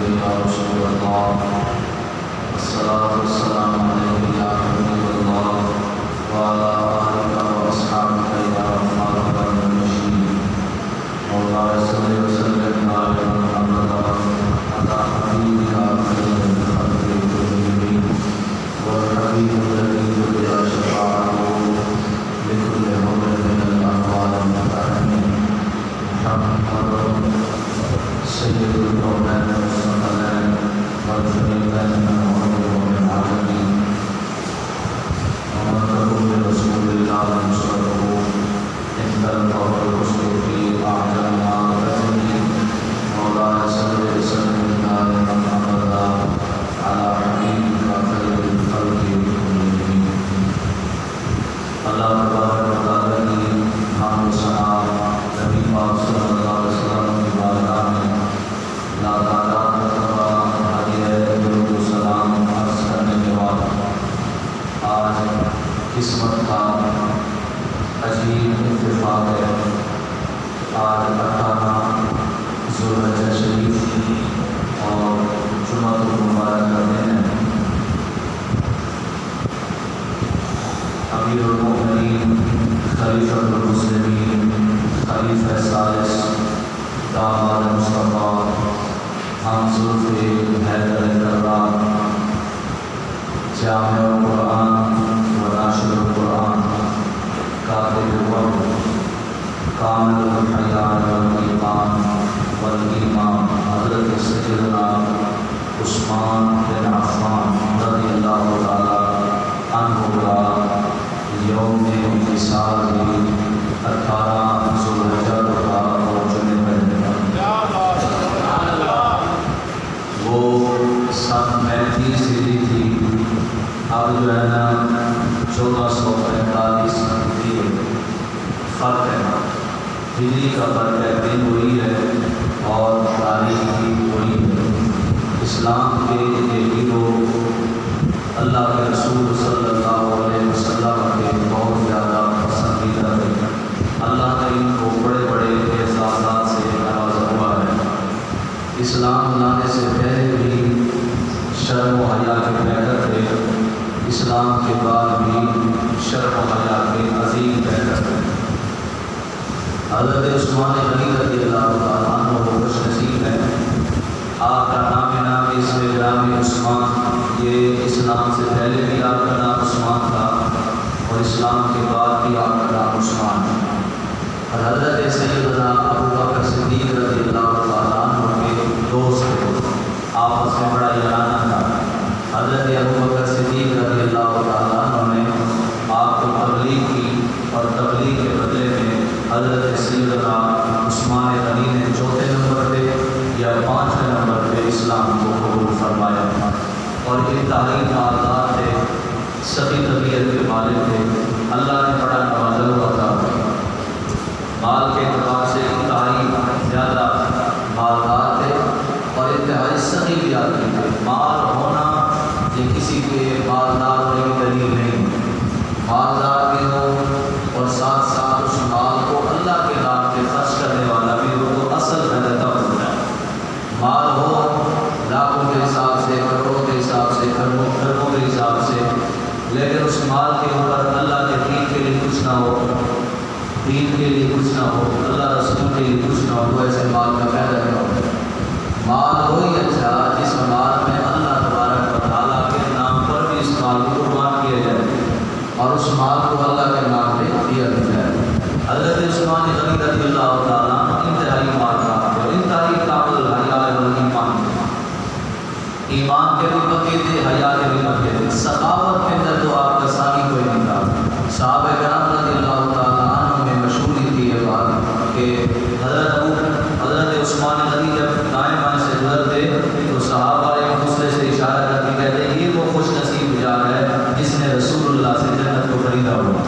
يا رسول الله الصلاة والسلام عليك يا حبيب الله وعلى آلك وأصحابك يا رحمن الرحيم مولاي صل وسلم على محمد على حبيبك خير الخلق كلهم والحبيب الذي ترجى شفاعته لكل عمر من الأقوال المتحمل محمد سيد الكونين والثقلين والفريقين والروح العالمين ومن تكون برسول الله نصرته عند القول الرسل في أعجم عاقبته مولاي صل وسلم دائما أبدا على حبيبك خير الخلق كلهم. اللہ تبارک و تعالیٰ کی حمد و ثنا نبی پاک صلی اللہ علیہ وسلم کی بارگاہ میں لاتعداد مرتبہ حاضر درود و سلام عرض کرنے کے بعد آج قسمت کا عجیب اتفاق ہے. آج 18 ذوالحجہ شریف اور جمعہ المبارک کا دن ہے. امیر المؤمنین خلیفۃ المسلمین خلیفہ ثالث داماد مصطفیٰ ہم ذوالفقار حیدر کرار جامع القرآن و ناشر القرآن کاتب الوحی کامل الحیان والایمان والایمان حضرت سیدنا عثمان بن عفان رضی اللہ تعالی عنہ کا یوم انتصار بھی 18 ذوالحجہ کا اور جمعے پہلے وہ سن 35 ہجری تھی. اب جو ہے نا 1445 کی فرق ہے. ہجری کا فرق ہے، دن وہی ہے اور تاریخ بھی وہی ہے. اسلام کے یہ ہیرو اللہ کے رسول صلی اللہ علیہ وسلم کے بہت زیادہ پسندیدہ تھے. اللہ نے ان کو بڑے بڑے اعزازات سے نوازا ہوا ہے. اسلام لانے سے پہلے بھی شرم و حیا کے پیکر تھے، اسلام کے بعد بھی شرم و حیا کے عظیم پیکر تھے. حضرت عثمان غنی رضی اللہ تعالیٰ عنہ وہ خوش نصیب ہیں. آپ کا نام اسم گرامی عثمان، یہ اسلام سے پہلے بھی آپ کا نام عثمان تھا اور اسلام کے بعد بھی آپ کا نام عثمان ہے. اور حضرت سیدنا ابوبکر صدیق رضی اللہ تعالیٰ عنہ کے دوست تھے، آپس میں بڑا یارانہ تھا. حضرت ابوبکر صدیق رضی اللہ تعالیٰ عنہ نے آپ کو تبلیغ کی اور تبلیغ کے بدلے میں حضرت سیدنا عثمان غنی نے 4 نمبر پہ یا 5 نمبر پہ اسلام کو قبول فرمایا اور انتہائی مالدار تھے، سخی طبیعت کے مالک تھے. اللہ نے بڑا نوازا ہوا تھا. مال کے اعتبار سے انتہائی زیادہ مالدار تھے اور انتہائی سخی بھی آدمی تھے. مال ہونا یہ کسی کے مالدار ہونے کی دلیل نہیں. مالدار بھی ہو اور ساتھ ساتھ اس مال کو اللہ کے نام پہ خرچ کرنے والا بھی ہو تو اصل محنت ہوتا ہے. مال ہو لاکھوں کے حساب سے، کروڑوں کے حساب سے، کروڑوں کے حساب سے، لیکن اس مال کے اوپر اللہ کے دین کے لیے کچھ نہ ہو، دین کے لیے کچھ نہ ہو، اللہ رسول کے لیے کچھ نہ ہو، تو ایسے مال کا فائدہ نہیں ہوتا. مال وہی اچھا جس مال میں اللہ تبارک و تعالیٰ کے نام پر بھی اس مال کو قربان کیا جائے اور اس مال کو اللہ کے نام پہ دیا جائے. حضرت عثمان غنی رضی اللہ تعالیٰ انتہائی مالدار تھے اور انتہائی کامل الحیا والایمان تھے. ایمان کے بھی پکے تھے، حیا کے بھی پکے تھے. سخاوت کے اندر تو آپ کا ثانی کوئی نہیں تھا. صحابہ کرام رضی اللہ تعالیٰ عنہ میں مشہوری تھی یہ بات کہ حضرت عثمان غنی جب دائیں بائیں سے گزرتے تو صحابہ ایک دوسرے سے اشارہ کر کے کہتے ہیں یہ وہ خوش نصیب جان ہے جس نے رسول اللہ سے جنت کو خریدا ہوا.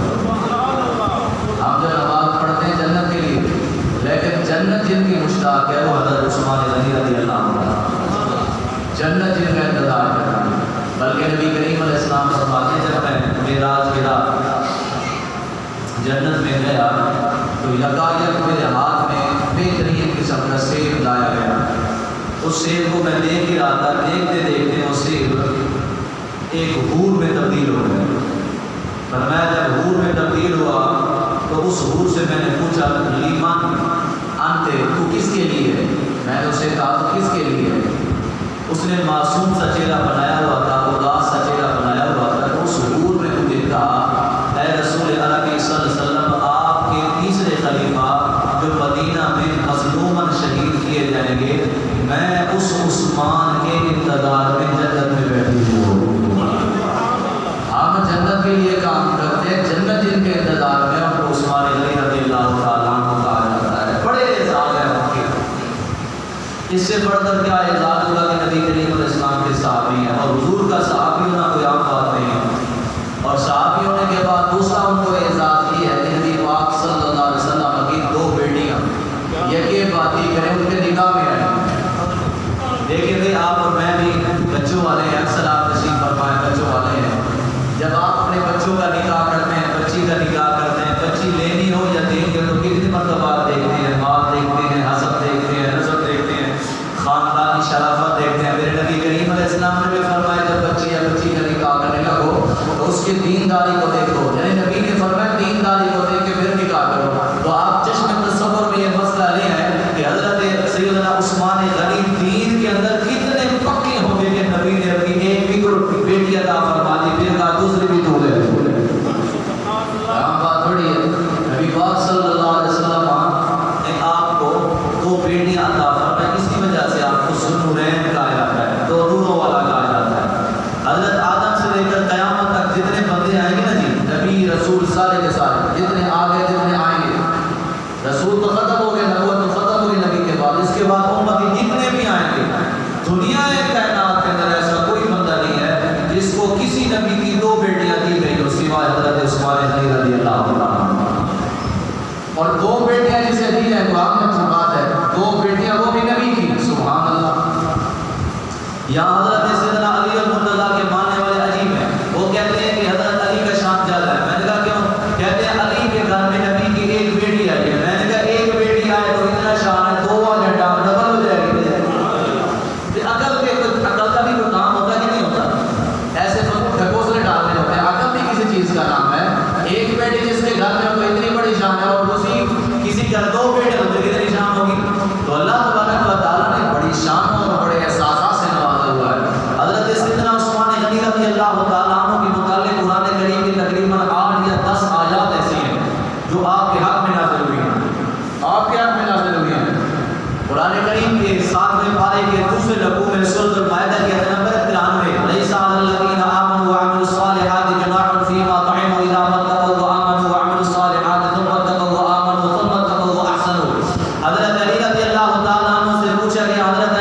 ہم جو نماز پڑھتے ہیں جنت کے لیے، لیکن جنت جن کی مشتاق ہے وہ حضرت عثمان غنی رضی اللہ عنہ. جنت جن کا انتظار کرنا ہے. بلکہ نبی کریم علیہ السلام فرماتے ہیں جب میں معراج کی رات جنت میں گیا تو یکایک میرے ہاتھ میں بہترین قسم کا سیب لایا گیا. اس سیب کو میں دیکھ ہی رہا تھا، دیکھتے دیکھتے وہ سیب ایک حور میں تبدیل ہو گیا۔ فرمایا جب حور میں تبدیل ہوا تو اس حور سے میں نے پوچھا لیمان انتے، تو کس کے لیے ہے؟ میں نے اسے کہا تو کس کے لیے ہے؟ اس نے معصوم سا چہرہ بنایا ہوا تھا، اداس سا چہرہ بنایا ہوا تھا۔ تو اس حور نے مجھے کہا اے رسول اللہ صلی اللہ علیہ وسلم، آپ کے تیسرے خلیفہ جو مدینہ میں مظلوماً شہید کیے جائیں گے، میں اس عثمان کے انتظار میں جنت میں بیٹھی ہوں۔ ہم جنت کے لیے کام کرتے ہیں، جنت جن کے انتظار میں ہم کو عثمان غنی رضی اللہ تعالیٰ عنہ کہا جاتا ہے۔ بڑے اعزاز ہیں ان کے، اس سے بڑھ کر کیا اعزاز ہوگا کہ نبی کریم علیہ السلام کے صحابی ہیں، اور حضور کا صحابی ہونا کوئی عام بات نہیں ہے۔ اور صحابی ہونے کے بعد دوسرا ان کو اعزاز یہ ہے کہ نبی پاک صلی اللہ علیہ وسلم کی دو بیٹیاں یکے باتیں کریں ان کے نکاح میں آئیں۔ دیکھیں بھائی آپ اور میں بھی بچوں والے ہیں، اکثر آپ تشریف فرمائیں بچوں والے ہیں۔ جب آپ اپنے بچوں کا نکاح کرتے ہیں، بچی کا نکاح کرتے ہیں، بچی لینی ہو یا دیں گے تو کتنی مرتبہ دیکھتے ہیں، مال دیکھتے ہیں، حسب دیکھتے ہیں، نسب دیکھتے ہیں، خاندانی شرافت دیکھتے ہیں۔ میرے نبی کریم علیہ السلام نے بھی فرمایا جب بچے یا بچی کا نکاح کرنے لگو تو اس کی دینداری کو دیکھو، یعنی نبی نے فرمایا دینداری کو دیکھ کے پھر نکاح کرو۔ تو آپ چشم تصور میں یہ مسئلہ لے ہیں کہ حضرت سیدنا عثمان غنی دین کے اندر کتنے پکے ہوں گے کہ نبی نے اپنی ایک بھی بیٹی عطا فرما دی، پھر کہا دوسری بھی تو لے۔ عام بات تھوڑی ہے، نبی پاک صلی اللہ علیہ وسلم نے آپ کو دو بیٹیاں عطا فرمائی، اسی وجہ سے آپ کو ذوالنورین کہا جاتا ہے، دو نوروں والا کہا جاتا ہے۔ حضرت آدم سے لے کر قیامت تک جتنے بندے آئیں گے نا جی، نبی رسول سارے کے سارے جتنے آگے جتنے آئیں گے، رسول تو ختم ہو گئے، نبوت تو ختم ہو گئی نبی کے بعد، اس کے بعد امتی جتنے بھی آئیں گے، دنیا کائنات کے اندر ایسا کوئی بندہ نہیں ہے جس کو کسی نبی کی دو بیٹیاں دی گئی ہو سوائے حضرت عثمان غنی رضی اللہ عنہ۔ اور دو بیٹیاں جسے دی جائیں تو عام بات ہے، دو بیٹیاں وہ بھی نبی کی، سبحان اللہ۔ یہاں حضرت سیدنا علی المرتضیٰ کے ماننے والے عجیب ہیں، وہ کہتے ہیں کہ حضرت علی کا شان زیادہ ہے۔ میں نے کہا کیوں؟ کہتے ہیں علی کے گھر میں نبی کی ایک بیٹی آئی ہے۔ میں نے کہا ایک بیٹی آئے تو اتنا شان ہے، دو والے ڈبل ہو جائے گی۔ عقل کا بھی کوئی کام ہوتا ہے کہ نہیں ہوتا؟ ایسے ڈھکوسلے ڈالنے ہوتے ہیں، عقل بھی کسی چیز کا نام ہے۔ ایک بیٹی جس کے گھر میں تو اتنی بڑی شان ہے، اور کسی گھر دو بیٹے ہوتے کتنی شان ہوگی؟ تو اللہ تبارک و تعالیٰ نے بڑی شان اور بڑے احساسات سے نوازا ہوا ہے۔ حضرت سیدنا عثمان غنی رضی اللہ تعالیٰ عنہ کے متعلق قرآن کریم کی تقریباً 8 یا 10 آیات ایسی ہیں جو آپ کے حق میں نازل ہوئی ہیں، آپ کے حق میں نازل ہوئی ہیں۔ قرآن کریم کے 7ویں پارے کے دوسرے رکوع میں سورۃ المائدہ کی آیت نمبر 93 لیس علی الذین آمنوا وعملوا الصالحات جناح فیما طعموا اذا ما اتقوا وآمنوا وعملوا الصالحات ثم اتقوا وآمنوا ثم اتقوا واحسنوا۔ حضرت علی رضی اللہ تعالیٰ عنہ سے پوچھا گیا، حضرت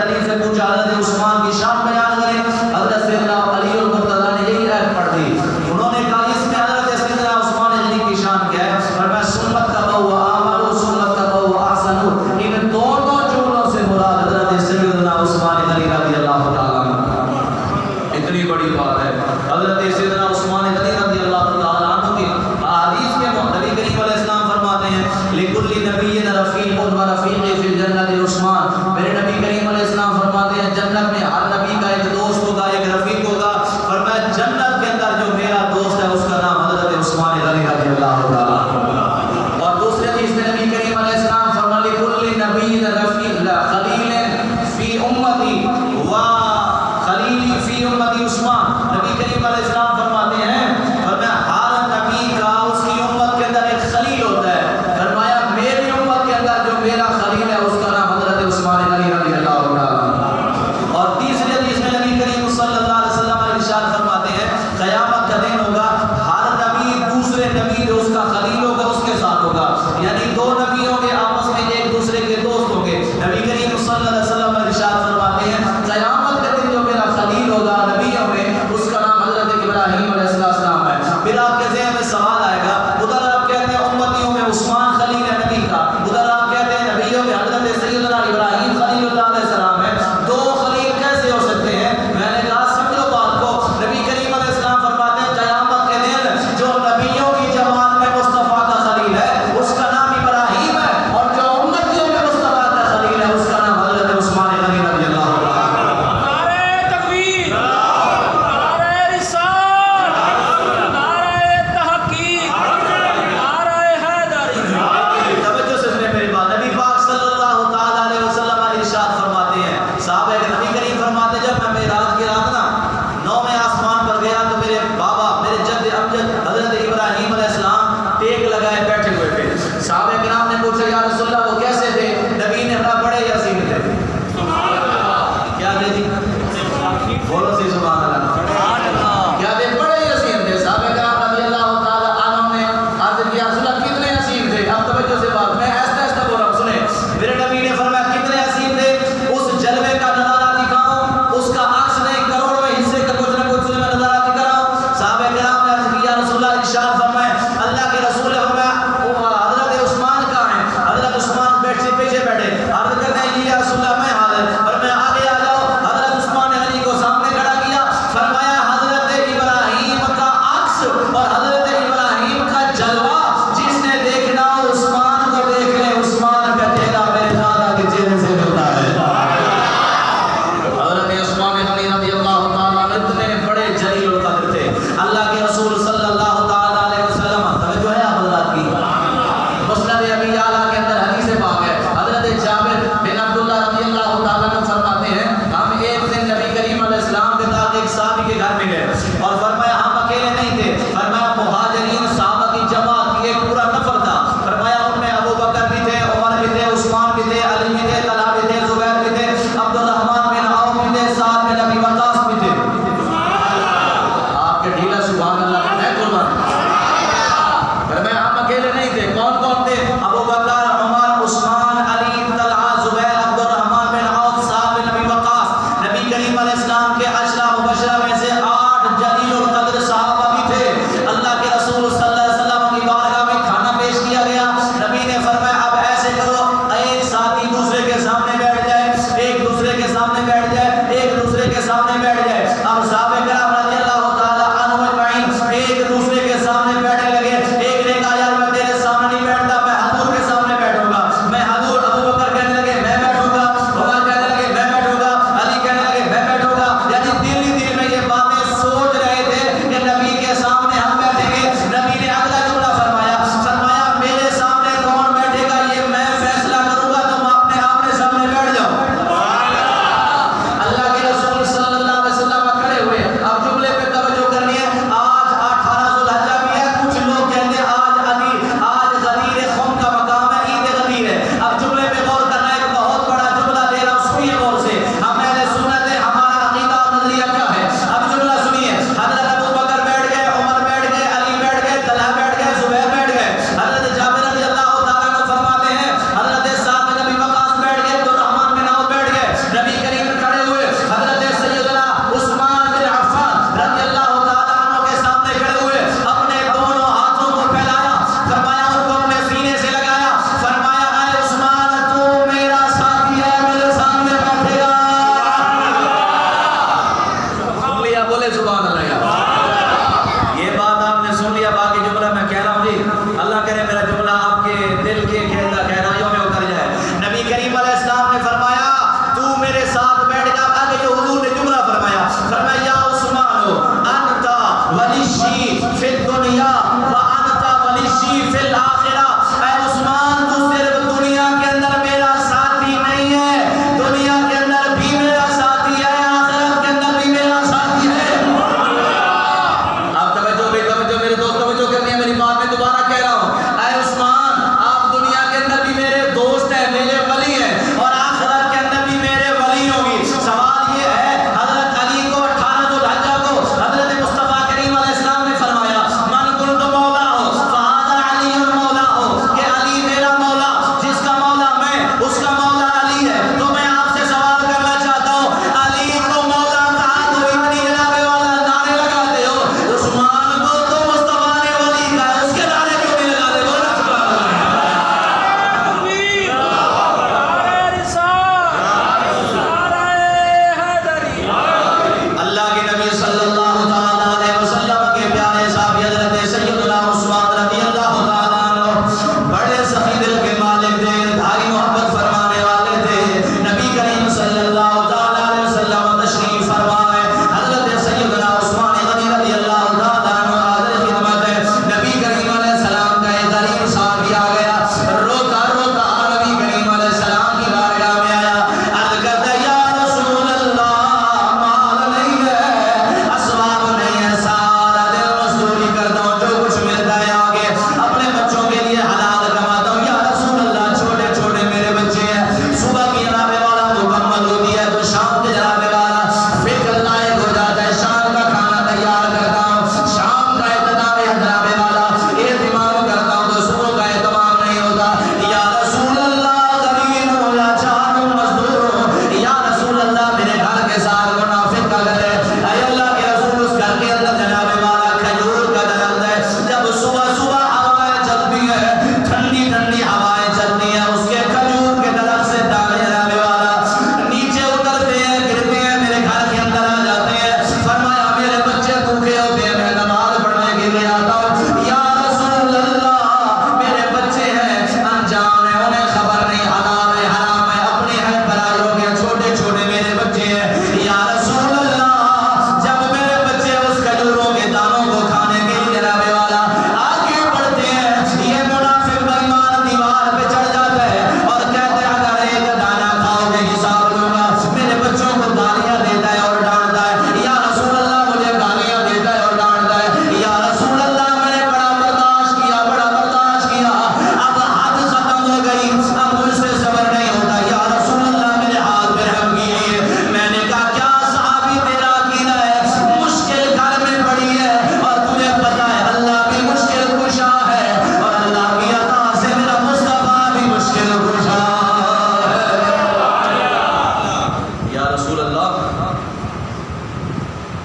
علی سے پوچھا حضرت عثمان کی شان بیان کریں۔ حضرت سیدنا علی المرتضیٰ نے یہی آیت پڑھ دی، انہوں نے کہا اس میں حضرت سیدنا عثمان غنی کی شان کیا ہے؟ فرمایا ثم اتقوا وآمنوا ثم اتقوا واحسنوا۔ ان دونوں جملوں سے مراد حضرت سیدنا عثمان غنی رضی اللہ تعالیٰ عنہ۔ اتنی بڑی بات ہے، حضرت سیدنا عثمان غنی رضی اللہ تعالیٰ عنہ کی احادیث میں نبی کریم علیہ السلام فرماتے ہیں لِكُلِّ نَبِيٍّ رَفِيقٌ وَرَفِيقِي فِي الْجَنَّةِ عثمان۔ میرے نبی کریم علیہ السلام فرماتے ہیں جنت میں ہر نبی کا ایک دوست ہوگا، ایک رفیق ہوگا۔ فرمایا جنت کے اندر جو میرا دوست ہے اس کا نام حضرت عثمان غنی رضی اللہ تعالیٰ عنہ۔ اور دوسرے حدیث میں نبی کریم علیہ السلام فرماتے ہیں لِكُلِّ نَبِيٍّ رَفِيقٌ خَلِيلٌ فِي أُمَّتِي وَخَلِيلِي فِي أُمَّتِي عثمان۔ نبی کریم علیہ السلام فرماتے ہیں فرمایا ہر نبی کا اس کی امت کے اندر ایک خلیل ہوتا ہے۔ فرمایا میری امت کے اندر جو میرا خلیل ہے اس کا نام حضرت عثمان غنی رضی اللہ عنہ۔ اور تیسری حدیث میں نبی کریم صلی اللہ علیہ وسلم ارشاد فرماتے ہیں قیامت کا دن ہوگا، ہر نبی دوسرے نبی جو اس کا خلیل ہوگا اس کے ساتھ ہوگا، یعنی دو نبیوں کے آپس میں ایک دوسرے کے دوست ہوں گے۔ نبی کریم صلی اللہ علیہ وسلم ارشاد فرماتے ہیں قیامت کے دن جو میرا خلیل ہوگا نبیوں میں اس کا نام حضرت ابراہیم علیہ السلام ہے۔ پھر آپ کے ذہن میں سوال آئے گا، ادھر آپ کہتے ہیں امتیوں میں عثمان خلیل ہے نبی کا، ادھر آپ کہتے ہیں نبیوں میں حضرت سیدنا ابراہیم خلیل اللہ علیہ السلام ہے، دو خلیل کیسے ہو سکتے ہیں؟ میں نے کہا سمجھو بات کو، نبی کریم علیہ السلام فرماتے ہیں قیامت کے دن جو نبیوں کی جماعت میں مصطفیٰ کا خلیل ہے اس کا نام ابراہیم ہے، اور جو امتیوں میں مصطفیٰ کا خلیل ہے اس کا نام حضرت عثمان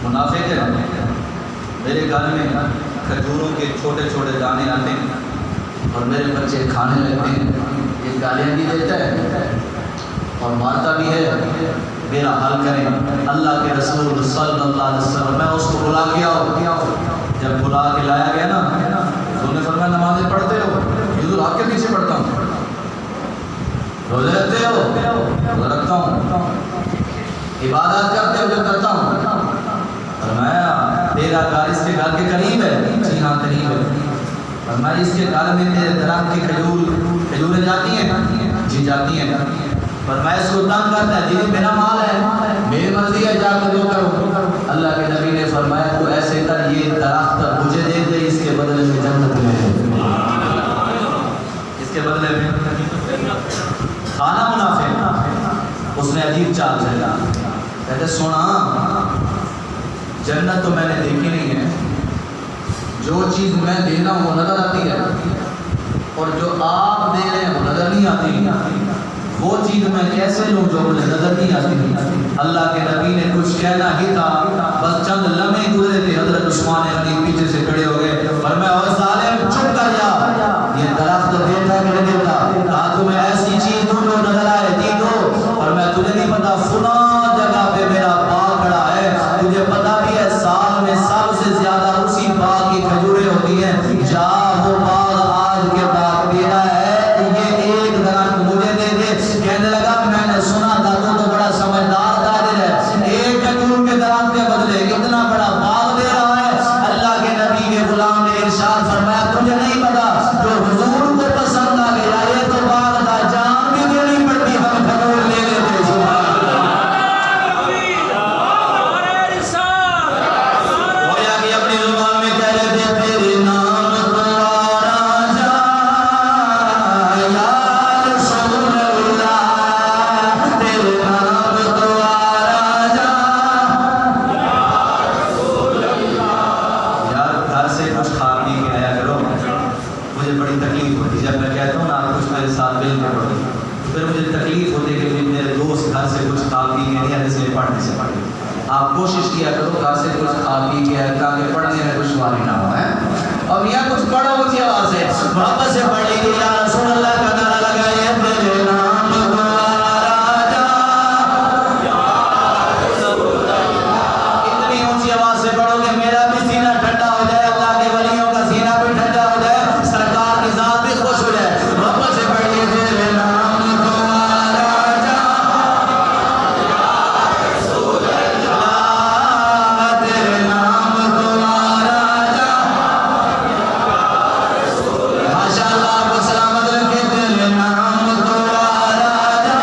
منافق ہے. میرے گھر میں کھجوروں کے چھوٹے چھوٹے دانے آتے ہیں اور میرے بچے کھانے لگتے ہیں. یہ گالیاں بھی دیتا ہے اور مارتا بھی ہے. میرا حل کریں. اللہ کے رسول صلی اللہ علیہ وسلم میں اس کو بلا کے آؤ. جب بلا کے لایا گیا نا انہوں نے فرمایا نمازیں پڑھتے ہو؟ حضور آپ کے پیچھے پڑھتا ہوں. روزے رکھتے ہو؟ روزہ رکھتا ہوں. عبادات کرتے ہو؟ جو کرتا ہوں. فرمایا تیرا گھر اس کے گھر کے قریب ہے؟ جی ہاں قریب ہے. فرمایا اس کے گھر میں تیرے درخت کی کھجوریں جاتی ہیں؟ جی جاتی ہیں. فرمایا اس کو تنگ کرتا ہے؟ جی میرا مال ہے میری مرضی ہے جا کے جو کرو. اللہ کے نبی نے فرمایا تو ایسے کر یہ درخت مجھے دے دے اس کے بدلے میں جنت میں اس کے بدلے میں کھانا. منافع اس نے عجیب چال چلا. کہتے سونا جنت تو میں نے دیکھی نہیں ہے. جو چیز میں دینا وہ نظر آتی ہے اور جو آپ دے رہے ہیں وہ نظر نہیں آتی. وہ چیز میں کیسے لوں جو مجھے نظر نہیں آتی. اللہ کے نبی نے کچھ کہنا ہی تھا بس چند لمحے گزرے تھے حضرت عثمان غنی پیچھے سے کھڑے ہو گئے. فرمایا اور ظالم چپ کر جا. یہ درخت دیتا کہ نہیں دیتا؟ کہا تمہیں ایسی چیز دوں جو نظر آئے دی دو. فرمایا تجھے نہیں پتا فلاں جگہ پہ میرا باغ کھڑا ہے. تجھے پتا بھی ہے سال میں سب سے زیادہ اسی باغ کی کھجوریں ہوتی ہیں. جا وہ باغ آج کے بعد تیرا ہے. یہ ایک درخت مجھے دے دے. کہنے لگا میں نے سنا تھا تو بڑا سمجھدار تاجر ہے. ایک کھجور کے درخت کے بدلے کتنا بڑا باغ دے رہا ہے. اللہ کے نبی کے غلام نے ارشاد فرمایا تجھے نہیں پتا جو حضور کو پسند آ گیا یہ تو باغ تھا جان بھی دینی پڑتی ہم کھجور لے لیتے. گویا کہ اپنی زبان میں کہہ لیتے تیرے نام کو راجا یا رسول اللہ. تیرے نام کو راجا یار گھر سے کچھ کھا پی کے آیا کرو. مجھے بڑی تکلیف ہوتی جب میں کہتا ہوں نا آپ کچھ میرے ساتھ مل کے پڑھو. پھر مجھے تکلیف ہوتی کہ میرے دوست گھر سے کچھ کھا پی کے نہیں آتے اس لیے پڑھنے سے پڑھے. آپ کوشش کیا کرو گھر سے کچھ کھا پی کے آئے تاکہ پڑھنے میں دشواری نہ ہو. اور یہاں کچھ پڑھو اونچی آواز سے محبت سے پڑھ لیجیے یا رسول اللہ کا نعرہ لگائیے تیرے نام کو راجا. اتنی اونچی آواز سے پڑھو کہ میرا بھی سینہ ٹھنڈا ہو جائے. اللہ کے ولیوں کا سینہ بھی ٹھنڈا ہو جائے. سرکار کی ذات بھی خوش ہو جائے. محبت سے پڑھیے تیرے نام کو راجا. تیرے نام کو راجا. ماشاء اللہ آپ کو سلامت رکھے. تیرے نام کو راجا.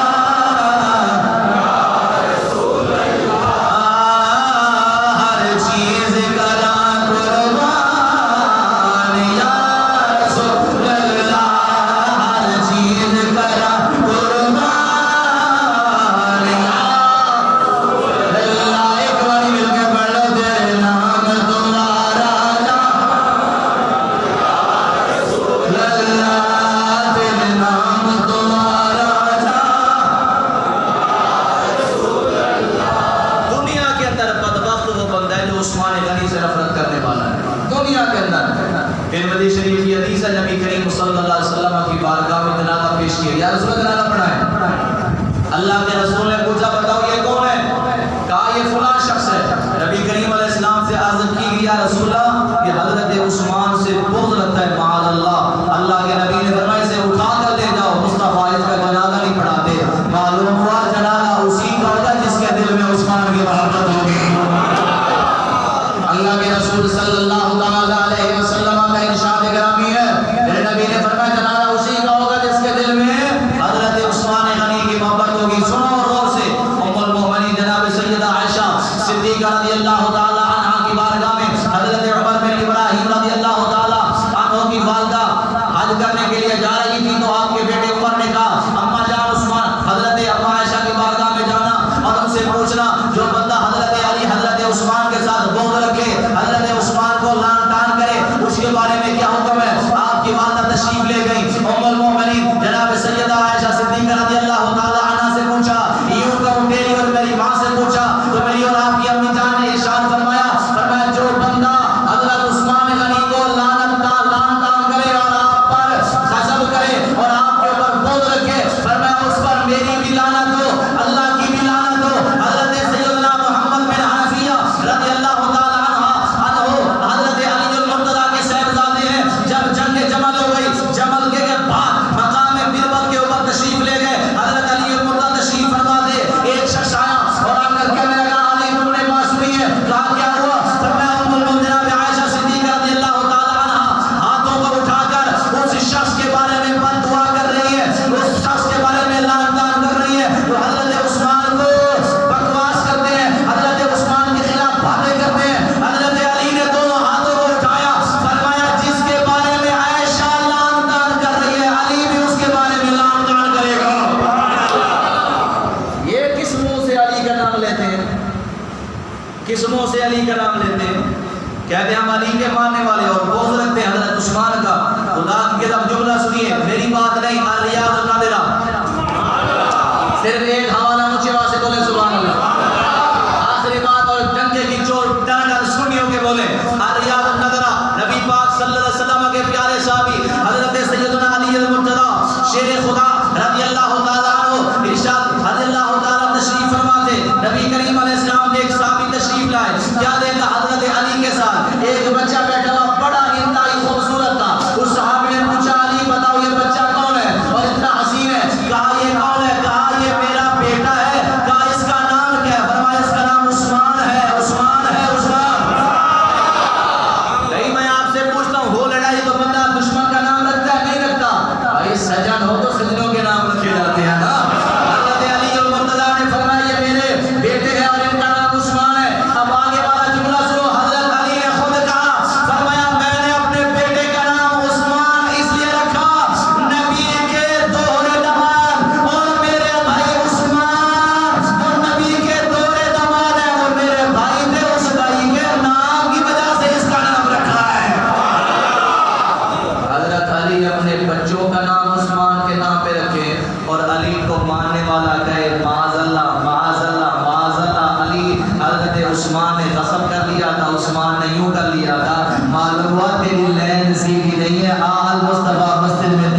ہر چیز کرا قربان یا رسول اللہ. ہر چیز کرا قربان یا رسول اللہ. ایک بار مل کے پڑھ لو تیرے نام کو راجا. تیرے نام کو راجا. دنیا کے اندر بدبخت وہ بندہ ہے جو عثمان غنی سے نفرت کرنے والا ہے. دنیا کے اندر ترمذی شریف کی حدیث ہے نبی کریم صلی اللہ علیہ وسلم کی بارگاہ میں جنازہ پیش کیا. یا رسول اللہ جنازہ پڑھائے. اللہ کے رسول نے پوچھا بتاؤ یہ کون ہے؟ کہا یہ فلاں شخص ہے. نبی کریم علیہ السلام سے عرض کی گئی یا رسول اللہ کہ حضرت عثمان سے بغض رکھتا ہے معاذ اللہ. اللہ کے نبی نے فرمایا اسے اٹھا کر لے جاؤ. مصطفیٰ اس کا جنازہ نہیں پڑھاتے. معلوم ہوا جنازہ اسی کا ہوگا جس کے دل میں عثمان کی محبت ہوگی. اللہ کے رسول صلی اللہ علیہ وسلم کا ارشاد گرامی ہے میرے نبی نے فرمایا جنازہ اسی کا ہوگا جس کے دل میں حضرت عثمان غنی کی محبت ہوگی. سنو غور سے. ام المؤمنین جناب سیدہ عائشہ صدیقہ رضی اللہ تعالی عنہا کی بارگاہ میں حضرت عمر بن ابراہیم رضی اللہ تعالی عنہ کی والدہ حج کرنے کے لیے جا رہی تھی تو آپ کے بیٹے عمر نے کہا اما جان عثمان حضرت اما عائشہ کی بارگاہ میں جانا اور ان سے پوچھنا جو بندہ حضرت علی حضرت عثمان کے ساتھ بغض رکھے حضرت عثمان کو لعن طعن کرے اس کے بارے میں کیا حکم ہے. آپ کی والدہ تشریف لے گئی. ام المؤمنین جناب سیدہ عائشہ صدیقہ رضی اللہ تعالی عنہا سے پوچھا یوں کہوں تیری اور میری ماں سے پوچھا تو میری اور آپ کی امی جان نے ارشاد فرمایا قسموں سے علی کا نام لیتے ہیں، کہتے ہیں ہم علی کے ماننے والے اور بغض رکھتے ہیں حضرت عثمان کا. خدا کی قسم جملہ سنیے، میری بات نہیں، الریاض النادرہ. صرف ایک حوالہ اونچی آواز سے بولے سبحان اللہ. آخری بات اور ڈنکے کی چوٹ ٹنگر سنیوں کے بولے الریاض النادرہ. نبی پاک صلی اللہ علیہ وسلم کے پیارے صحابی حضرت سیدنا علی المرتضی شیر خدا رضی اللہ تعالیٰ عنہ ارشاد رضی اللہ تعالیٰ تشریف فرماتے. نبی کریم علیہ السلام نے ایک صحابی تشریف لائے، کیا دیکھا حضرت علی کے ساتھ ایک بچہ بیٹھا ہوا بڑا انتہائی خوبصورت تھا. اس صحابی نے پوچھا علی بتاؤ یہ بچہ کون ہے اور اتنا حسین ہے؟ کہا یہ کون ہے؟ کہا یہ میرا بیٹا ہے. کہا اس کا نام کیا ہے؟ فرمایا اس کا نام عثمان ہے. عثمان ہے عثمان. نہیں میں آپ سے پوچھتا ہوں، ہو لڑائی تو بندہ دشمن کا نام رکھتا ہے نہیں رکھتا؟ بھائی سجن ہو تو سجنوں کے نام رکھے جاتے ہیں نا. حضرت علی المرتضیٰ نے فرمایا یہ میرے بیٹے ہیں اور ان کا نام عثمان ہے. اب آگے والا جملہ سنو، حضرت علی نے خود کہا، فرمایا میں نے اپنے بیٹے کا نام عثمان اس لیے رکھا نبی کے دوہرے دماد اور میرے بھائی عثمان جو نبی کے دوہرے دماد ہیں اور میرے بھائی تھے، اس بھائی کے نام کی وجہ سے اس کا نام رکھا ہے. حضرت علی اپنے بچوں کا نام عثمان کے نام پہ رکھے اور علی کو ماننے والا کہے معاذ اللہ معاذ اللہ معاذ اللہ. علی حضرت عثمان نے غصب کر لیا تھا، عثمان نے یوں کر لیا تھا. معلوم ہوا تیری لین سیدھی نہیں ہے. آل مصطفیٰ مسجد میں